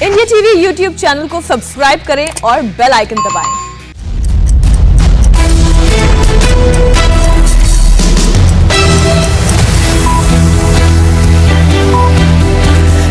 India TV YouTube channel को subscribe करें और बेल आइकन दबाएं।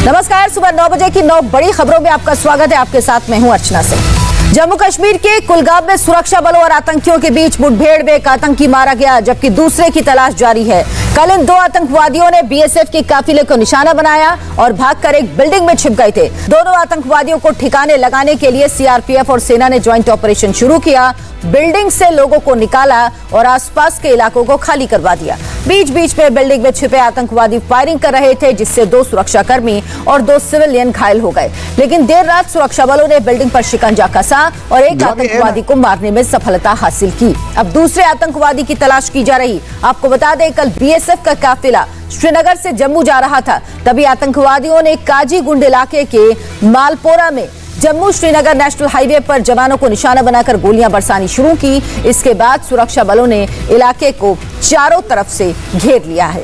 नमस्कार, सुबह 9 बजे की 9 बड़ी खबरों में आपका स्वागत है। आपके साथ मैं हूं अर्चना सिंह। जम्मू कश्मीर के कुलगाम में सुरक्षा बलों और आतंकियों के बीच मुठभेड़ में एक आतंकी मारा गया, जबकि दूसरे की तलाश जारी है। कल इन 2 आतंकवादियों ने बीएसएफ के काफिले को निशाना बनाया और भागकर एक बिल्डिंग में छिप गए थे। दोनों आतंकवादियों को ठिकाने लगाने के लिए सीआरपीएफ और सेना ने ज्वाइंट ऑपरेशन शुरू किया। बिल्डिंग से लोगों को निकाला और आसपास के इलाकों को खाली करवा दिया। बीच बीच में बिल्डिंग में छिपे आतंकवादी फायरिंग कर रहे थे, जिससे 2 सुरक्षाकर्मी और 2 सिविलियन घायल हो गए। लेकिन देर रात सुरक्षा बलों ने बिल्डिंग पर शिकंजा कसा और एक आतंकवादी को मारने में सफलता हासिल की। अब दूसरे आतंकवादी की तलाश की जा रही। आपको बता दें, कल बीएसएफ का काफिला श्रीनगर से जम्मू जा रहा था, तभी आतंकवादियों ने काजीगुंड इलाके के मालपोरा में जम्मू श्रीनगर नेशनल हाईवे पर जवानों को निशाना बनाकर गोलियां बरसानी शुरू की। इसके बाद सुरक्षा बलों ने इलाके को चारों तरफ से घेर लिया है।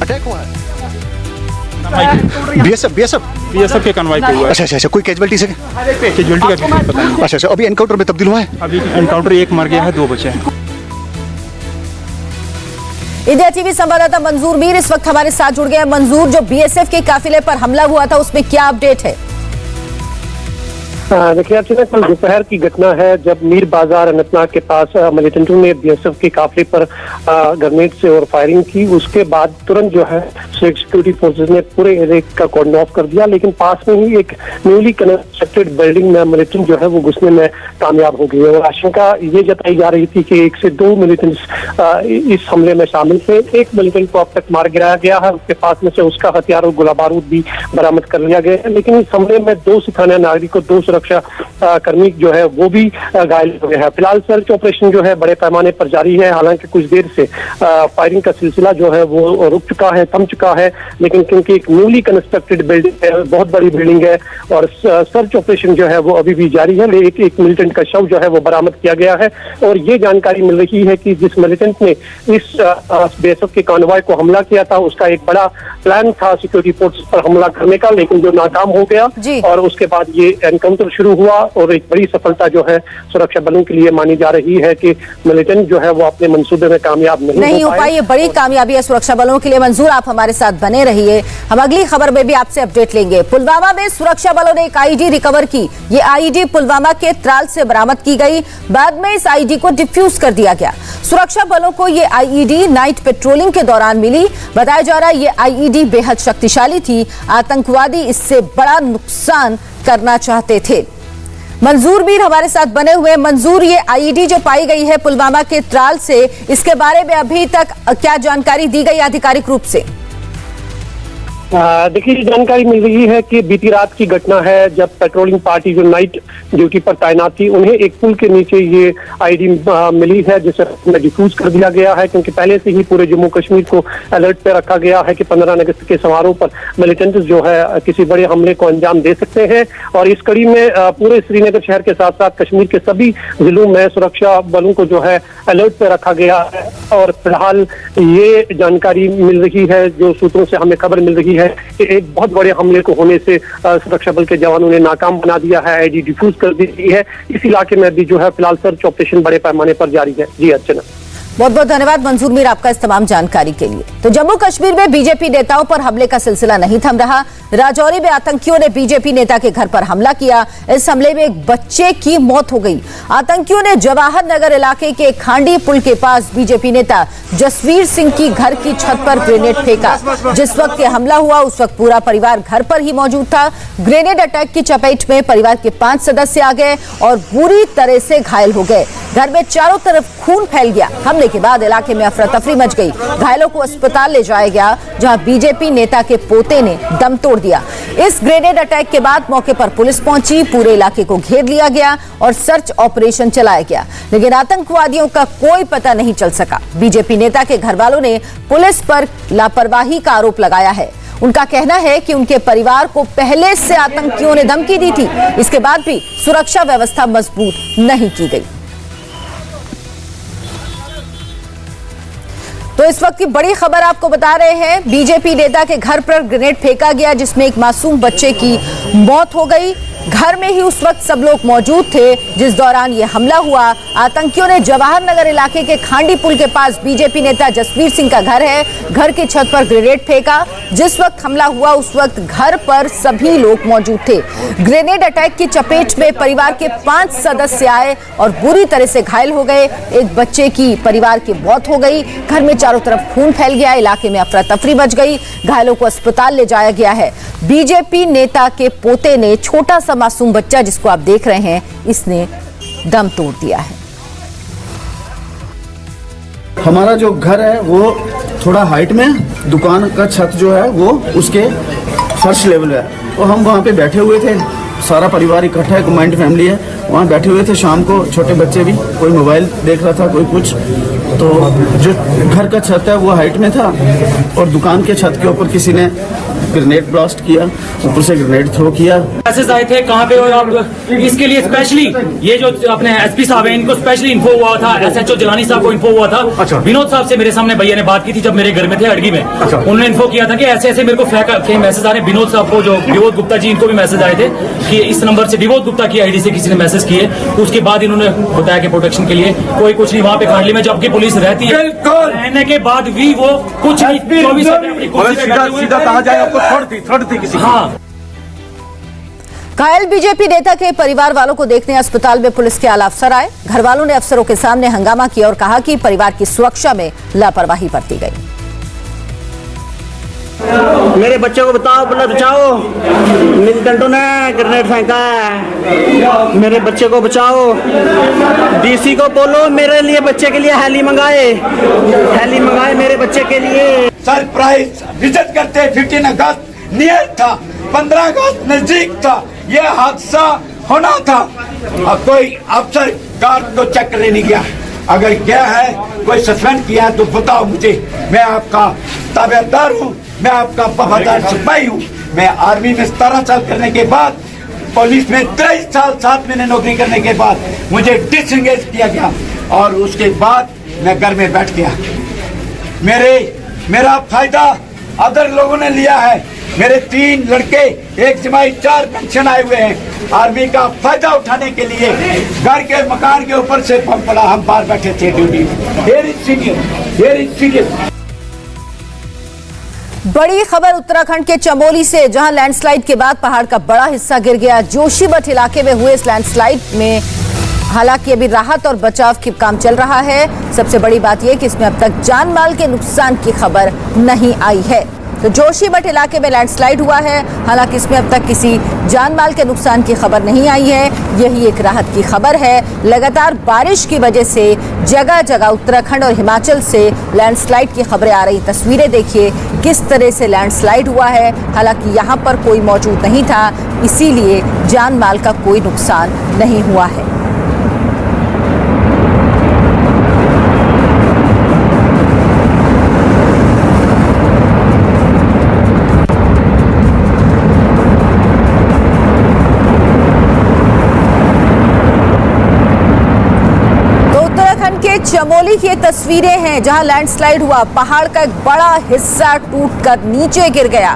अटैक हुआ है। बीएसएफ के कन्वॉय पे हुआ है। अच्छा, कोई कैजुअलिटी से कैजुअलिटी का भी पता नहीं। अच्छा, अभी एनकाउंटर में तब्दील हुआ है। अभी एनकाउंटर एक मर गया है, 2 बचे हैं। इंडिया टीवी संवाददाता मंजूर मीर इस वक्त हमारे साथ जुड़ गए हैं। मंजूर, जो बीएसएफ के काफिले पर हमला हुआ था, उसमें क्या अपडेट है? देखिए अर्चना, कल दोपहर की घटना है जब मीर बाजार अनंतनाग के पास मिलिटेंटों ने बीएसएफ के काफिले पर ग्रेनेड से और फायरिंग की। उसके बाद तुरंत जो है सिक्योरिटी फोर्सेस ने पूरे एरिया का कॉर्डन ऑफ कर दिया, लेकिन पास में ही एक न्यूली कंस्ट्रक्टेड बिल्डिंग में मिलिटेंट जो है वो घुसने में कामयाब हो गई और आशंका ये जताई जा रही थी कि 1 से 2 मिलिटेंट्स इस हमले में शामिल थे। एक मिलिटेंट को अब तक मार गिराया गया है, उसके पास में से उसका हथियार और गोला बारूद भी बरामद कर लिया गया है। लेकिन इस हमले में 2 स्थानीय नागरिक और 2 सुरक्षा कर्मी जो है वो भी घायल हो गए हैं। फिलहाल सर्च ऑपरेशन जो है बड़े पैमाने पर जारी है। हालांकि कुछ देर से फायरिंग का सिलसिला जो है वो रुक चुका है, थम चुका है, लेकिन क्योंकि एक न्यूली कंस्ट्रक्टेड बिल्डिंग है, बहुत बड़ी बिल्डिंग है और सर्च ऑपरेशन जो है वो अभी भी जारी है। एक मिलिटेंट का शव जो है वो बरामद किया गया है और ये जानकारी मिल रही है कि जिस मिलिटेंट ने इस बीएसएफ के कॉन्वॉय को हमला किया था, उसका एक बड़ा प्लान था सिक्योरिटी फोर्स पर हमला करने का, लेकिन जो नाकाम हो गया और उसके बाद ये एनकाउंटर शुरू हुआ और एक बड़ी सफलता जो है सुरक्षा बलों के लिए मानी जा रही है कि मिलिटेंट जो है वो अपने मंसूबे में कामयाब नहीं हो पाए। ये बड़ी कामयाबी है सुरक्षा बलों के लिए। मंजूर, आप हमारे साथ बने रहिए, हम अगली खबर में भी आपसे अपडेट लेंगे। पुलवामा में सुरक्षा बलों ने एक आईडी रिकवर की। ये आईडी पुलवामा के त्राल से बरामद की गई। बाद में इस आईडी को डिफ्यूज कर दिया गया। सुरक्षा बलों को ये आईडी नाइट पेट्रोलिंग के दौरान मिली। बताया जा रहा है ये आईडी बेहद शक्तिशाली थी। आतंकवादी इससे बड़ा नुकसान करना चाहते थे। मंजूर मीर हमारे साथ बने हुए। मंजूर, ये आईडी जो पाई गई है पुलवामा के त्राल से, इसके बारे में अभी तक क्या जानकारी दी गई आधिकारिक रूप से? देखिए, जानकारी मिल रही है कि बीती रात की घटना है जब पेट्रोलिंग पार्टी जो नाइट ड्यूटी पर तैनात थी, उन्हें एक पुल के नीचे ये आईडी मिली है, जिसे डिफ्यूज कर दिया गया है क्योंकि पहले से ही पूरे जम्मू कश्मीर को अलर्ट पे रखा गया है कि 15 अगस्त के समारोह पर मिलिटेंट जो है किसी बड़े हमले को अंजाम दे सकते हैं। और इस कड़ी में पूरे श्रीनगर शहर के साथ साथ कश्मीर के सभी जिलों में सुरक्षा बलों को जो है अलर्ट पे रखा गया है। और फिलहाल ये जानकारी मिल रही है, जो सूत्रों से हमें खबर मिल रही है कि एक बहुत बड़े हमले को होने से सुरक्षा बल के जवानों ने नाकाम बना दिया है, आईडी डिफ्यूज कर दी है। इस इलाके में भी जो है फिलहाल सर्च ऑपरेशन बड़े पैमाने पर जारी है। जी अर्चना, बहुत बहुत धन्यवाद मंजूर मीर आपका इस तमाम जानकारी के लिए। तो जम्मू कश्मीर में बीजेपी नेताओं पर हमले का सिलसिला नहीं थम रहा। राजौरी में आतंकियों ने बीजेपी नेता के घर पर हमला किया। इस हमले में एक बच्चे की मौत हो गई। आतंकियों ने जवाहर नगर इलाके के खांडी पुल के पास बीजेपी नेता जसवीर सिंह की घर की छत पर ग्रेनेड फेंका। जिस वक्त ये हमला हुआ उस वक्त पूरा परिवार घर पर ही मौजूद था। ग्रेनेड अटैक की चपेट में परिवार के 5 सदस्य आ गए और बुरी तरह से घायल हो गए। घर में चारों तरफ खून फैल गया। हमले के बाद इलाके में अफरा तफरी मच गई। घायलों को अस्पताल ले जाया गया, जहां बीजेपी नेता के पोते ने दम तोड़ दिया। इस ग्रेनेड अटैक के बाद मौके पर पुलिस पहुंची, पूरे इलाके को घेर लिया गया और सर्च ऑपरेशन चलाया गया, लेकिन आतंकवादियों का कोई पता नहीं चल सका। बीजेपी नेता के घर वालों ने पुलिस पर लापरवाही का आरोप लगाया है। उनका कहना है कि उनके परिवार को पहले से आतंकियों ने धमकी दी थी, इसके बाद भी सुरक्षा व्यवस्था मजबूत नहीं की गई। तो इस वक्त की बड़ी खबर आपको बता रहे हैं, बीजेपी नेता के घर पर ग्रेनेड फेंका गया जिसमें एक मासूम बच्चे की मौत हो गई। घर में ही उस वक्त सब लोग मौजूद थे जिस दौरान ये हमला हुआ। आतंकियों ने जवाहर नगर इलाके के खांडी पुल के पास बीजेपी नेता जसवीर सिंह का घर है, घर की छत पर ग्रेनेड फेंका। जिस वक्त हमला हुआ उस वक्त घर पर सभी लोग मौजूद थे। ग्रेनेड अटैक की चपेट में परिवार के 5 सदस्य आए और बुरी तरह से घायल हो गए। एक बच्चे की परिवार की मौत हो गई। घर में चारों तरफ खून फैल गया, इलाके में अफरा तफरी मच गई। घायलों को अस्पताल ले जाया गया है। बीजेपी नेता के पोते ने, छोटा सा मासूम बच्चा जिसको आप देख रहे हैं, इसने दम तोड़ दिया है। हमारा जो घर है वो थोड़ा हाइट में, दुकान का छत जो है वो उसके फर्स्ट लेवल है। तो हम वहाँ पे बैठे हुए थे, सारा परिवार इकट्ठा है, कमांड फैमिली है, वहाँ बैठे हुए थे। शाम को छोटे बच्चे भी, कोई मोबाइल देख रहा था, कोई कुछ। तो जो घर का छत है वो हाइट में था और दुकान के छत के ऊपर किसी ने ग्रेनेड ब्लास्ट किया, ऊपर से ग्रेनेड थ्रो किया। मैसेज आए थे कहाँ पे, और आप इसके लिए स्पेशली ये जो अपने एसपी साहब हैं इनको स्पेशली इन्फो हुआ था, एसएचओ जिलानी साहब को इन्फो हुआ था। विनोद साहब से मेरे सामने भैया ने बात की थी जब मेरे घर में थे अड़गी में। उन्होंने इन्फो किया था कि ऐसे ऐसे मेरे को मैसेज आ रहे हैं। विनोद साहब को, जो विनोद गुप्ता जी, इनको भी मैसेज आए थे कि इस नंबर से विनोद गुप्ता की आईडी से किसी ने मैसेज किए। उसके बाद इन्होंने बताया कि प्रोटेक्शन के लिए कोई कुछ नहीं, वहाँ पे खांडली में जबकि पुलिस रहती है, रहने के बाद भी वो कुछ नहीं, 24 सीधा कहा जाए आपको थर्ड थी किसी। हाँ, घायल बीजेपी नेता के परिवार वालों को देखने अस्पताल में पुलिस के आला अफसर आए। घर वालों ने अफसरों के सामने हंगामा किया और कहा कि परिवार की सुरक्षा में लापरवाही बरती गई। मेरे बच्चे को बताओ, बोला बचाओ, मिलिटेंटों ने ग्रेनेड फेंका है, मेरे बच्चे को बचाओ। डीसी को बोलो मेरे लिए, बच्चे के लिए हेली मंगाए मेरे बच्चे के लिए। सरप्राइज विजिट करते 15 अगस्त नियत था, 15 अगस्त नजदीक था, यह हादसा होना था। अब कोई अफसर कार को चेक करने नहीं गया। अगर गया है, कोई सस्पेंड किया है तो बताओ मुझे। मैं आपका ताबेदार हूँ, मैं आपका वफादार सिपाही हूँ। मैं आर्मी में 17 साल करने के बाद, पुलिस में 23 साल 7 महीने नौकरी करने के बाद मुझे डिसएंगेज किया गया और उसके बाद मैं घर में बैठ गया। मेरा फायदा अदर लोगों ने लिया है। मेरे 3 लड़के, 1 जमाई, 4 पेंशन आए हुए हैं। आर्मी का फायदा उठाने के लिए घर के मकान के ऊपर से बम पड़ा, हम बाहर बैठे थे ड्यूटी। Very serious. बड़ी खबर उत्तराखंड के चमोली से, जहां लैंडस्लाइड के बाद पहाड़ का बड़ा हिस्सा गिर गया। जोशीमठ इलाके में हुए इस लैंडस्लाइड में हालांकि अभी राहत और बचाव के काम चल रहा है। सबसे बड़ी बात यह कि इसमें अब तक जान माल के नुकसान की खबर नहीं आई है। तो जोशीमठ इलाके में लैंडस्लाइड हुआ है, हालांकि इसमें अब तक किसी जान माल के नुकसान की खबर नहीं आई है। यही एक राहत की खबर है। लगातार बारिश की वजह से जगह जगह उत्तराखंड और हिमाचल से लैंडस्लाइड की खबरें आ रही। तस्वीरें देखिए किस तरह से लैंडस्लाइड हुआ है। हालांकि यहाँ पर कोई मौजूद नहीं था, इसीलिए जान माल का कोई नुकसान नहीं हुआ है। चमोली की ये तस्वीरें हैं जहां लैंडस्लाइड हुआ, पहाड़ का एक बड़ा हिस्सा टूटकर नीचे गिर गया।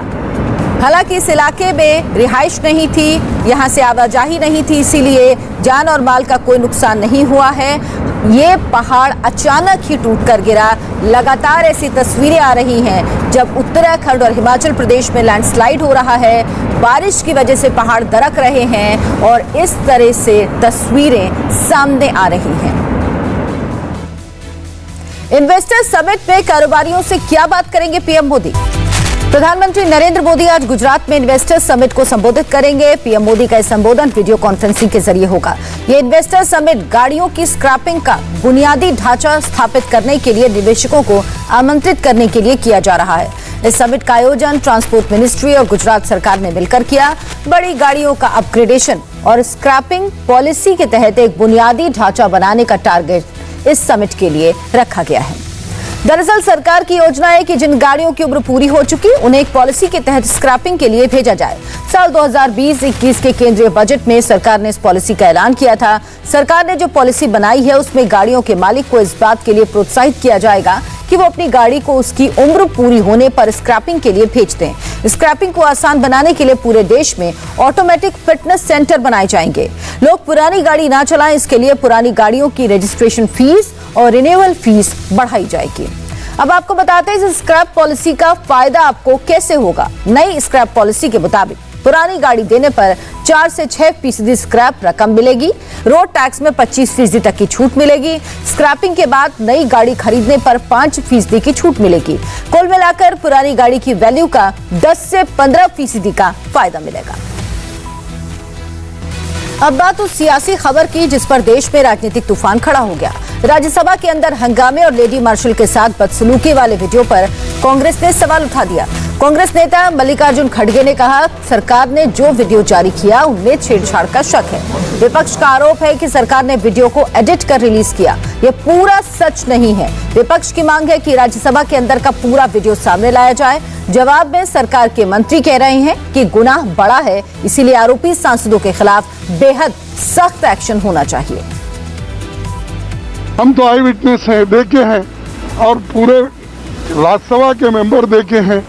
हालांकि इस इलाके में रिहाइश नहीं थी, यहां से आवाजाही नहीं थी, इसीलिए जान और माल का कोई नुकसान नहीं हुआ है। ये पहाड़ अचानक ही टूटकर गिरा। लगातार ऐसी तस्वीरें आ रही हैं जब उत्तराखंड और हिमाचल प्रदेश में लैंडस्लाइड हो रहा है, बारिश की वजह से पहाड़ दरक रहे हैं और इस तरह से तस्वीरें सामने आ रही हैं। इन्वेस्टर समिट में कारोबारियों से क्या बात करेंगे पीएम मोदी? प्रधानमंत्री नरेंद्र मोदी आज गुजरात में इन्वेस्टर समिट को संबोधित करेंगे। पीएम मोदी का संबोधन वीडियो कॉन्फ्रेंसिंग के जरिए होगा। ये इन्वेस्टर समिट गाड़ियों की स्क्रैपिंग का बुनियादी ढांचा स्थापित करने के लिए निवेशकों को आमंत्रित करने के लिए किया जा रहा है। इस समिट का आयोजन ट्रांसपोर्ट मिनिस्ट्री और गुजरात सरकार ने मिलकर किया। बड़ी गाड़ियों का अपग्रेडेशन और स्क्रैपिंग पॉलिसी के तहत एक बुनियादी ढांचा बनाने का टारगेट इस समिट के लिए रखा गया है। दरअसल सरकार की योजना है कि जिन गाड़ियों की उम्र पूरी हो चुकी उन्हें एक पॉलिसी के तहत स्क्रैपिंग के लिए भेजा जाए। साल 2020-21 के केंद्रीय बजट में सरकार ने इस पॉलिसी का ऐलान किया था। सरकार ने जो पॉलिसी बनाई है उसमें गाड़ियों के मालिक को इस बात के लिए प्रोत्साहित किया जाएगा कि वो अपनी गाड़ी को उसकी उम्र पूरी होने पर स्क्रैपिंग के लिए भेज दें। स्क्रैपिंग को आसान बनाने के लिए पूरे देश में ऑटोमेटिक फिटनेस सेंटर बनाए जाएंगे। लोग पुरानी गाड़ी ना चलाएं, इसके लिए पुरानी गाड़ियों की रजिस्ट्रेशन फीस और रिन्यूअल फीस बढ़ाई जाएगी। अब आपको बताते हैं इस स्क्रैप पॉलिसी का फायदा आपको कैसे होगा। नई स्क्रैप पॉलिसी के मुताबिक पुरानी गाड़ी देने पर 4 से 6% स्क्रैप रकम मिलेगी। रोड टैक्स में 25% तक की छूट मिलेगी। स्क्रैपिंग के बाद नई गाड़ी खरीदने पर 5% की छूट मिलेगी। कुल मिलाकर पुरानी गाड़ी की वैल्यू का 10 से 15% का फायदा मिलेगा। अब बात उस सियासी खबर की जिस पर देश में राजनीतिक तूफान खड़ा हो गया। राज्यसभा के अंदर हंगामे और लेडी मार्शल के साथ बदसलूकी वाले वीडियो पर कांग्रेस ने सवाल उठा दिया। कांग्रेस नेता मल्लिकार्जुन खड़गे ने कहा, सरकार ने जो वीडियो जारी किया उनमें छेड़छाड़ का शक है। विपक्ष का आरोप है कि सरकार ने वीडियो को एडिट कर रिलीज किया। यह पूरा सच नहीं है। विपक्ष की मांग है कि राज्यसभा के अंदर का पूरा वीडियो सामने लाया जाए। जवाब में सरकार के मंत्री कह रहे हैं कि गुनाह बड़ा है, इसीलिए आरोपी सांसदों के खिलाफ बेहद सख्त एक्शन होना चाहिए। हम तो आई विटनेस हैं, देखे हैं, और पूरे राज्यसभा के मेंबर देखे हैं,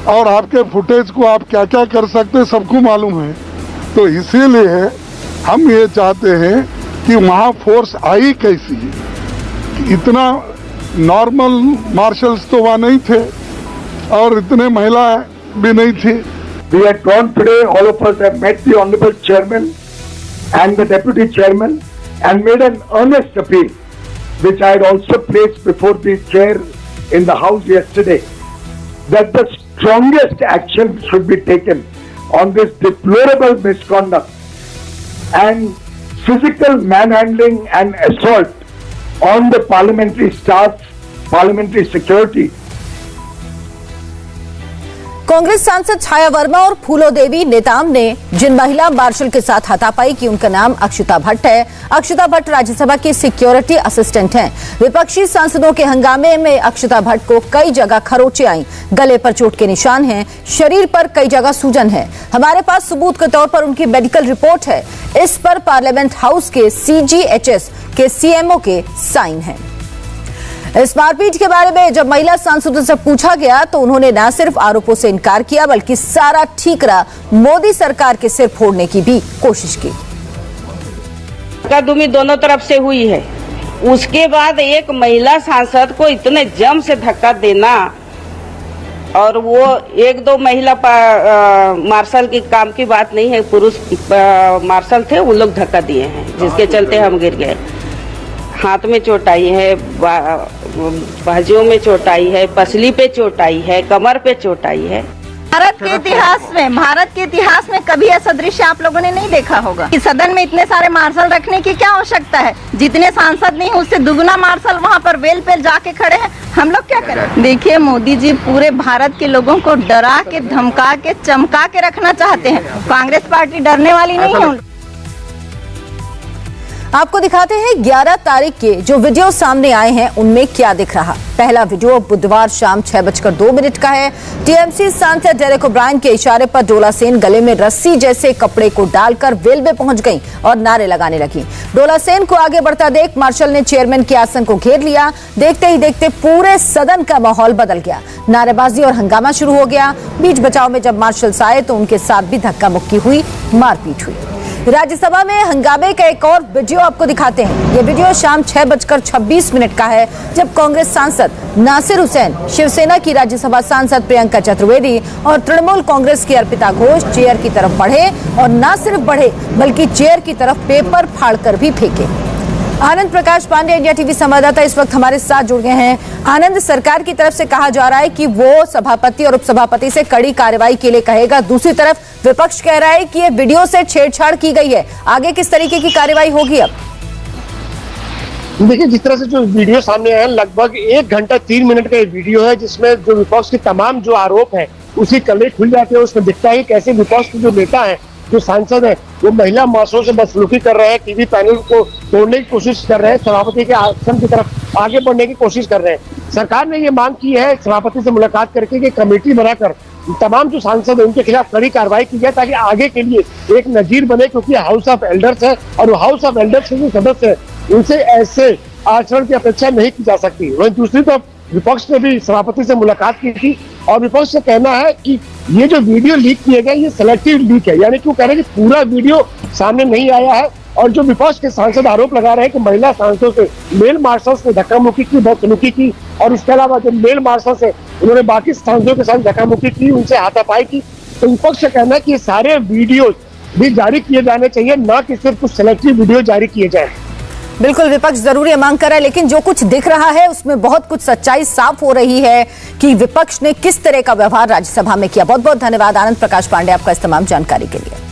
और आपके फुटेज को आप क्या क्या कर सकते हैं सबको मालूम है। तो इसीलिए हम ये चाहते हैं कि वहाँ फोर्स आई कैसी है। इतना नॉर्मल मार्शल्स तो वहाँ नहीं थे और इतने महिला भी नहीं थी। We had gone today, all of us have met the Honorable Chairman and the Deputy Chairman and made an earnest appeal, which I had also placed before the Chair in the House yesterday, that the strongest action should be taken on this deplorable misconduct and physical manhandling and assault on the parliamentary staff, parliamentary security. Congress सांसद छाया वर्मा और फूलो देवी नेताम ने जिन महिला martial के साथ हाथापाई की उनका नाम अक्षता भट्ट है। अक्षता भट्ट राज्यसभा की सिक्योरिटी असिस्टेंट हैं। विपक्षी सांसदों के हंगामे में अक्षता भट्ट को कई जगह खरोंचे आई, गले पर चोट के निशान हैं, शरीर पर कई जगह सूजन है। हमारे पास सबूत के तौर पर उनकी मेडिकल रिपोर्ट है। इस पर पार्लियामेंट हाउस के CGHS के CMO के साइन हैं। इस मारपीट के बारे में जब महिला सांसदों से पूछा गया तो उन्होंने न सिर्फ आरोपों से इनकार किया बल्कि सारा ठीकरा मोदी सरकार के सिर फोड़ने की भी कोशिश की। कदमी दोनों तरफ से हुई है। उसके बाद एक महिला सांसद को इतने जम से धक्का देना, और वो 1-2 महिला मार्शल की काम की बात नहीं है, पुरुष मार्शल थे, वो लोग धक्का दिए हैं जिसके चलते हम गिर गए। हाथ में चोट आई है, बाजुओं में चोट आई है, पसली पे चोट आई है, कमर पे चोट आई है। भारत के इतिहास में कभी ऐसा दृश्य आप लोगों ने नहीं देखा होगा कि सदन में इतने सारे मार्शल रखने की क्या आवश्यकता है। जितने सांसद नहीं उससे दुगुना मार्शल वहाँ पर वेल पे जाके खड़े हैं। हम लोग क्या करें? देखिए, मोदी जी पूरे भारत के लोगों को डरा के, धमका के, चमका के रखना चाहते हैं। कांग्रेस पार्टी डरने वाली नहीं है। आपको दिखाते हैं 11 तारीख के जो वीडियो सामने आए हैं उनमें क्या दिख रहा। पहला वीडियो बुधवार शाम 6:02 का है। टीएमसी सांसद डेरेक ओब्रायन के इशारे पर डोला सेन गले में रस्सी जैसे कपड़े को डालकर वेल में पहुंच गईं और नारे लगाने लगी। डोला सेन को आगे बढ़ता देख मार्शल ने चेयरमैन के आसन को घेर लिया। देखते ही देखते पूरे सदन का माहौल बदल गया। नारेबाजी और हंगामा शुरू हो गया। बीच बचाव में जब मार्शल्स आए तो उनके साथ भी धक्का मुक्की हुई, मारपीट हुई। राज्यसभा में हंगामे का एक और वीडियो आपको दिखाते हैं। ये वीडियो शाम 6:26 का है जब कांग्रेस सांसद नासिर हुसैन, शिवसेना की राज्यसभा सांसद प्रियंका चतुर्वेदी और तृणमूल कांग्रेस की अर्पिता घोष चेयर की तरफ बढ़े और न सिर्फ बढ़े बल्कि चेयर की तरफ पेपर फाड़कर भी फेंके। आनंद प्रकाश पांडे इंडिया टीवी संवाददाता इस वक्त हमारे साथ जुड़ गए हैं। आनंद, सरकार की तरफ से कहा जा रहा है कि वो सभापति और उपसभापति से कड़ी कार्रवाई के लिए कहेगा। दूसरी तरफ विपक्ष कह रहा है कि ये वीडियो से छेड़छाड़ की गई है। आगे किस तरीके की कार्रवाई होगी? अब देखिए, जिस तरह से जो वीडियो सामने आया, लगभग 1 घंटा 3 मिनट का ये वीडियो है जिसमें जो विपक्ष के तमाम जो आरोप है उसी कले खुल जाते हैं। उसमें दिखता है कैसे विपक्ष के जो नेता है, जो सांसद है, वो महिला मार्शलों से बदसलूकी कर रहे हैं, टीवी पैनल को तोड़ने की कोशिश कर रहे हैं, सभापति के आसन की तरफ आगे बढ़ने की कोशिश कर रहे हैं। सरकार ने ये मांग की है सभापति से मुलाकात करके कि कमेटी बनाकर तमाम जो सांसद है उनके खिलाफ कड़ी कार्रवाई की जाए ताकि आगे के लिए एक नजीर बने, क्योंकि हाउस ऑफ एल्डर्स है और हाउस ऑफ एल्डर्स के जो सदस्य है उनसे ऐसे आचरण की अपेक्षा नहीं की जा सकती। वहीं दूसरी तरफ विपक्ष ने भी सभापति से मुलाकात की थी और विपक्ष से कहना है कि ये जो वीडियो लीक किए गए ये सिलेक्टिव लीक है, यानी कि वो कह रहे हैं कि पूरा वीडियो सामने नहीं आया है। और जो विपक्ष के सांसद आरोप लगा रहे हैं कि महिला सांसदों से मेल मार्शल्स ने धक्का मुक्की की, बदसलूकी की, और इसके अलावा जो मेल मार्शल से उन्होंने बाकी सांसदों के साथ धक्का मुक्की की, उनसे हाथापाई की, तो विपक्ष का कहना है कि ये सारे वीडियो भी जारी किए जाने चाहिए, न कि सिर्फ कुछ सिलेक्टिव वीडियो जारी किए जाए। बिल्कुल, विपक्ष जरूर ये मांग कर रहा है, लेकिन जो कुछ दिख रहा है उसमें बहुत कुछ सच्चाई साफ हो रही है कि विपक्ष ने किस तरह का व्यवहार राज्यसभा में किया। बहुत बहुत धन्यवाद आनंद प्रकाश पांडे आपका इस तमाम जानकारी के लिए।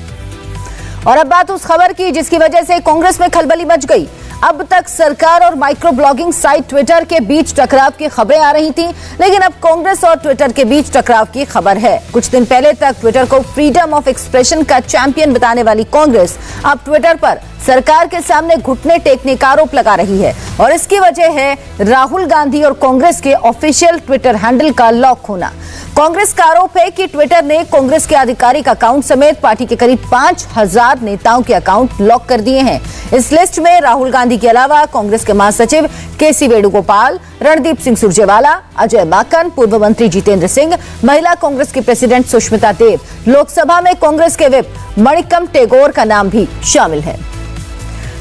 और अब बात उस खबर की जिसकी वजह से कांग्रेस में खलबली मच गई। अब तक सरकार और माइक्रो ब्लॉगिंग साइट ट्विटर के बीच टकराव की खबरें आ रही थीं, लेकिन अब कांग्रेस और ट्विटर के बीच टकराव की खबर है। कुछ दिन पहले तक ट्विटर को फ्रीडम ऑफ एक्सप्रेशन का चैंपियन बताने वाली कांग्रेस अब ट्विटर पर सरकार के सामने घुटने टेकने का आरोप लगा रही है, और इसकी वजह है राहुल गांधी और कांग्रेस के ऑफिशियल ट्विटर हैंडल का लॉक होना। कांग्रेस का आरोप है कि ट्विटर ने कांग्रेस के आधिकारिक अकाउंट समेत पार्टी के करीब 5000 नेताओं के अकाउंट लॉक कर दिए हैं। इस लिस्ट में राहुल गांधी के अलावा कांग्रेस के महासचिव केसी वेणुगोपाल, रणदीप सिंह सुरजेवाला, अजय माकन, पूर्व मंत्री जितेंद्र सिंह, महिला कांग्रेस की प्रेसिडेंट सुष्मिता देव, लोकसभा में कांग्रेस के विप मणिकम टेगोर का नाम भी शामिल है।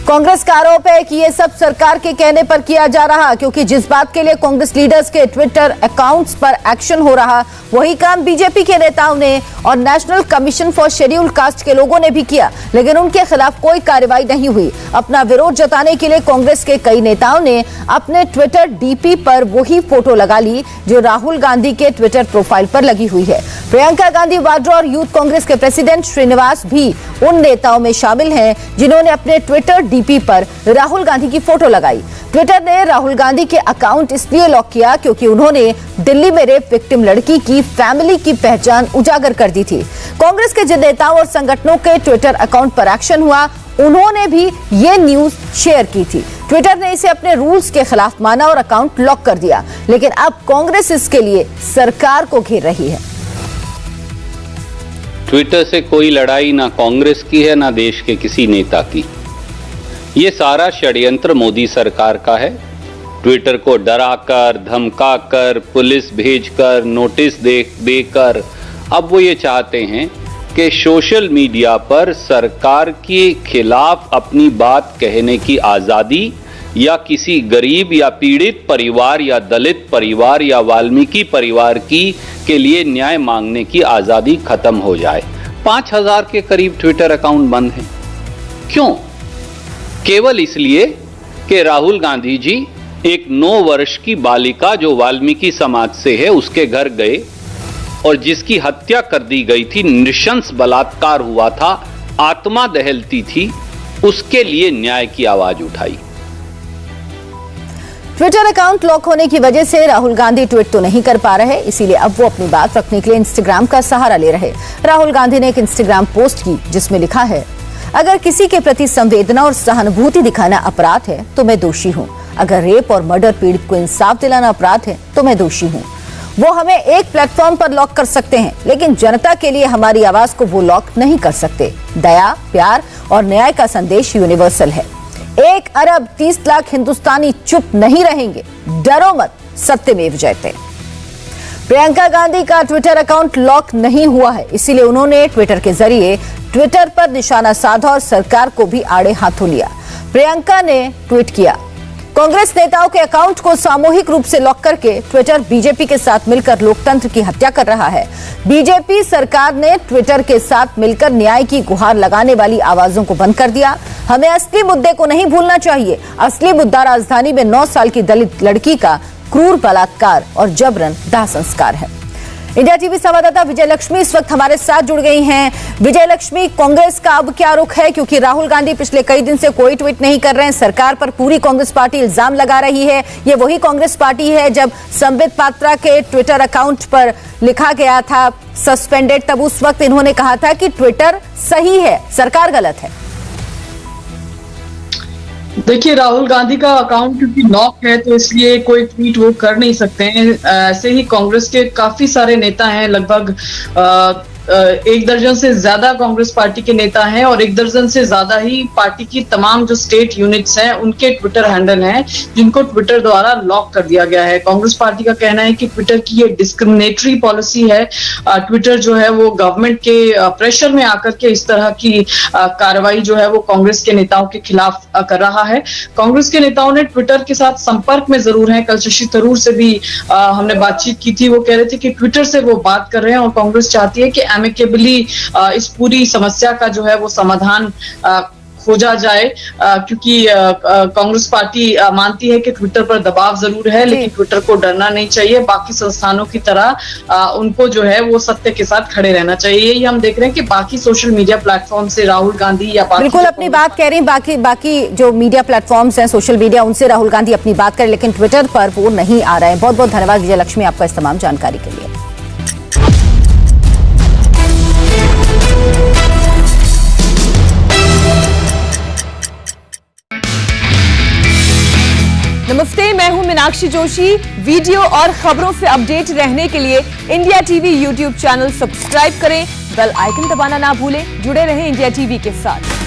कांग्रेस का आरोप है कि यह सब सरकार के कहने पर किया जा रहा, क्योंकि जिस बात के लिए कांग्रेस लीडर्स के ट्विटर अकाउंट्स पर एक्शन हो रहा, वही काम बीजेपी के नेताओं ने और national commission for schedule caste के लोगों ने भी किया, लेकिन उनके खिलाफ कोई कार्रवाई नहीं हुई। अपना विरोध जताने के लिए कांग्रेस के कई नेताओं ने अपने ट्विटर डीपी पर वही फोटो लगा ली जो राहुल गांधी के ट्विटर प्रोफाइल पर लगी हुई है। प्रियंका गांधी वाड्रा और यूथ कांग्रेस के प्रेसिडेंट श्रीनिवास भी उन नेताओं में शामिल हैं जिन्होंने अपने ट्विटर डीपी पर राहुल गांधी की फोटो लगाई। ट्विटर ने राहुल गांधी के अकाउंट इसलिए लॉक किया क्योंकि उन्होंने दिल्ली में रेप विक्टिम लड़की की फैमिली की पहचान उजागर कर दी थी। कांग्रेस के जिन नेताओं और संगठनों के ट्विटर अकाउंट पर एक्शन हुआ, उन्होंने भी ये न्यूज शेयर की थी। ट्विटर ने इसे अपने रूल्स के खिलाफ माना और अकाउंट लॉक कर दिया, लेकिन अब कांग्रेस इसके लिए सरकार को घेर रही है। ट्विटर से कोई लड़ाई ना कांग्रेस की है ना देश के किसी नेता की। ये सारा षड्यंत्र मोदी सरकार का है। ट्विटर को डराकर, धमकाकर, पुलिस भेजकर, नोटिस देकर अब वो ये चाहते हैं कि सोशल मीडिया पर सरकार के खिलाफ अपनी बात कहने की आज़ादी या किसी गरीब या पीड़ित परिवार या दलित परिवार या वाल्मीकि परिवार की के लिए न्याय मांगने की आज़ादी खत्म हो जाए। 5000 के करीब ट्विटर अकाउंट बंद हैं। क्यों? केवल इसलिए कि राहुल गांधी जी एक 9 वर्ष की बालिका जो वाल्मीकि समाज से है उसके घर गए और जिसकी हत्या कर दी गई थी, नृशंस बलात्कार हुआ था, आत्मा दहलती थी, उसके लिए न्याय की आवाज उठाई। ट्विटर अकाउंट लॉक होने की वजह से राहुल गांधी ट्वीट तो नहीं कर पा रहे, इसीलिए अब वो अपनी बात रखने के लिए इंस्टाग्राम का सहारा ले रहे। राहुल गांधी ने एक इंस्टाग्राम पोस्ट की जिसमें लिखा है, अगर किसी के प्रति संवेदना और सहानुभूति दिखाना अपराध है तो मैं दोषी हूँ। अगर रेप और मर्डर पीड़ित को इंसाफ दिलाना अपराध है तो मैं दोषी हूँ। वो हमें एक प्लेटफॉर्म पर लॉक कर सकते हैं, लेकिन जनता के लिए हमारी आवाज को वो लॉक नहीं कर सकते। दया, प्यार और न्याय का संदेश यूनिवर्सल है। 1 अरब 30 लाख हिंदुस्तानी चुप नहीं रहेंगे। डरो मत, सत्यमेव जयते। प्रियंका गांधी का ट्विटर अकाउंट लॉक नहीं हुआ है, इसीलिए उन्होंने ट्विटर के जरिए ट्विटर पर निशाना साधा और सरकार को भी आड़े हाथों लिया। प्रियंका ने ट्वीट किया, कांग्रेस नेताओं के अकाउंट को सामूहिक रूप से लॉक करके ट्विटर बीजेपी के साथ मिलकर लोकतंत्र की हत्या कर रहा है। बीजेपी सरकार ने ट्विटर के साथ मिलकर न्याय की गुहार लगाने वाली आवाजों को बंद कर दिया। हमें असली मुद्दे को नहीं भूलना चाहिए। असली मुद्दा राजधानी में 9 साल की दलित लड़की का क्रूर बलात्कार और जबरन दाह संस्कार है। इंडिया टीवी संवाददाता विजय लक्ष्मी इस वक्त हमारे साथ जुड़ गई हैं। विजय लक्ष्मी, कांग्रेस का अब क्या रुख है, क्योंकि राहुल गांधी पिछले कई दिन से कोई ट्वीट नहीं कर रहे हैं, सरकार पर पूरी कांग्रेस पार्टी इल्जाम लगा रही है। ये वही कांग्रेस पार्टी है जब संबित पात्रा के ट्विटर अकाउंट पर लिखा गया था सस्पेंडेड, तब उस वक्त इन्होंने कहा था कि ट्विटर सही है, सरकार गलत है। देखिए, राहुल गांधी का अकाउंट क्योंकि लॉक है तो इसलिए कोई ट्वीट वो कर नहीं सकते हैं। ऐसे ही कांग्रेस के काफी सारे नेता हैं, लगभग 1 दर्जन से ज्यादा कांग्रेस पार्टी के नेता हैं और 1 दर्जन से ज्यादा ही पार्टी की तमाम जो स्टेट यूनिट्स हैं उनके ट्विटर हैंडल हैं जिनको ट्विटर द्वारा लॉक कर दिया गया है। कांग्रेस पार्टी का कहना है कि ट्विटर की ये डिस्क्रिमिनेटरी पॉलिसी है। ट्विटर जो है वो गवर्नमेंट के प्रेशर में आकर के इस तरह की कार्रवाई जो है वो कांग्रेस के नेताओं के खिलाफ कर रहा है। कांग्रेस के नेताओं ने ट्विटर के साथ संपर्क में जरूर हैं। कल शशि थरूर से भी हमने बातचीत की थी। वो कह रहे थे कि ट्विटर से वो बात कर रहे हैं और कांग्रेस चाहती है कि एमिकेबली इस पूरी समस्या का जो है वो समाधान खोजा जाए, क्योंकि कांग्रेस पार्टी मानती है कि ट्विटर पर दबाव जरूर है लेकिन ट्विटर को डरना नहीं चाहिए। बाकी संस्थानों की तरह उनको जो है वो सत्य के साथ खड़े रहना चाहिए। यही हम देख रहे हैं कि बाकी सोशल मीडिया प्लेटफॉर्म से राहुल गांधी या बिल्कुल अपनी बात कह रहे हैं, बाकी जो मीडिया प्लेटफॉर्म्स हैं सोशल मीडिया उनसे राहुल गांधी अपनी बात करें लेकिन ट्विटर पर वो नहीं आ रहे हैं। बहुत बहुत धन्यवाद विजयलक्ष्मी आपका इस तमाम जानकारी के लिए। नमस्ते, मैं हूं मीनाक्षी जोशी। वीडियो और खबरों से अपडेट रहने के लिए India TV YouTube channel subscribe करें, बेल आइकन दबाना ना भूलें। जुड़े रहें इंडिया टीवी के साथ।